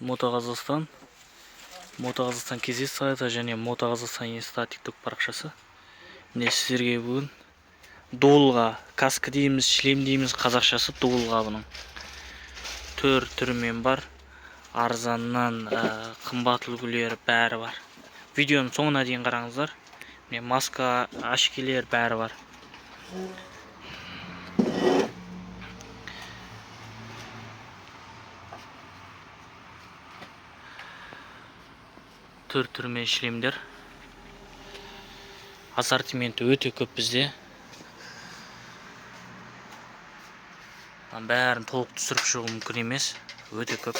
Мото Қазақстан кезет сайты және Мото Қазақстан инста тикток парақшасы. Міне сіздерге бүгін дуылға, каска дейміз, шлем дейміз, қазақшасы дуылға бұның 4 түрімен бар. Арзаннан қымбат үлгілері бәрі бар. Видеоның соңына дейін қараңыздар. Міне маска, ашкелер бәрі бар. Түр түрмен шлемдер. Ассортименті өте көп бізде. Бәрін толық түсіріп шығу мүмкін емес. Өте көп.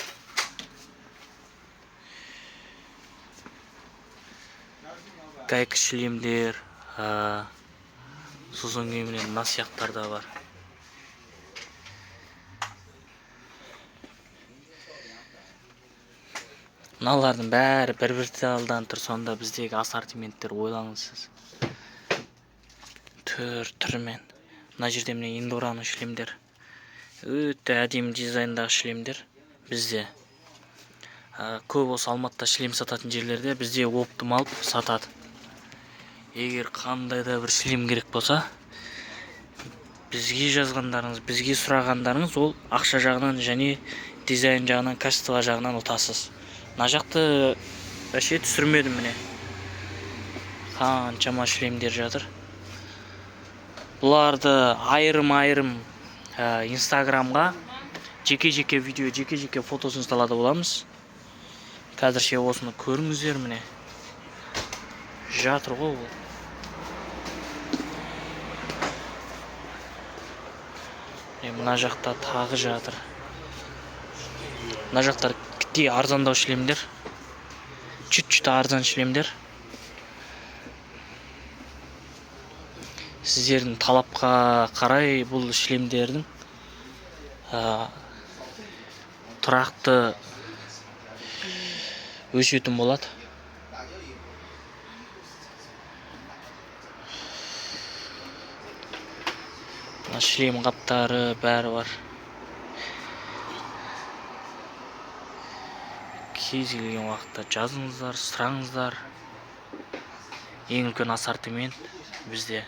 Гайка шлемдер, созон киімдер, мына сияқтар да бар. Мыналардың бәрі бір-бір талдан тұр, сонда біздегі ассортименттер ойлаңызсыз. Түрмен. Мына жерде міне индураның шлемдер. Өте әдемі дизайндағы шлемдер бізде. Көп осы Алматыда шлем сататын жерлерде бізде оптым алып сатады. Егер қандай да бір шлем керек болса, бізге жазғандарыңыз, бізге сұрағандарыңыз ол ақша жағынан және дизайн жағынан, качество жағынан ұтасыз. Мына жақты вообще түсірмедім міне. Қаншама шлемдер жатыр. Бұларды айырым инстаграмға жеке-жеке видео, жеке-жеке фотосын салады боламыз. Қазірше осыны көріңіздер міне. Жатыр ғой бұл. Мына жақта тағы жатыр. Мына жақтар кітей арзандау шлемдер. Чүт-чүт арзан шлемдер. Сіздердің талапқа қарай бұл шлемдердің тұрақты өсетін болады. Шлем қаптары бәрі бар. Кез келген уақытта жазыңыздар, сұраңыздар. Ең үлкен ассортимент бізде.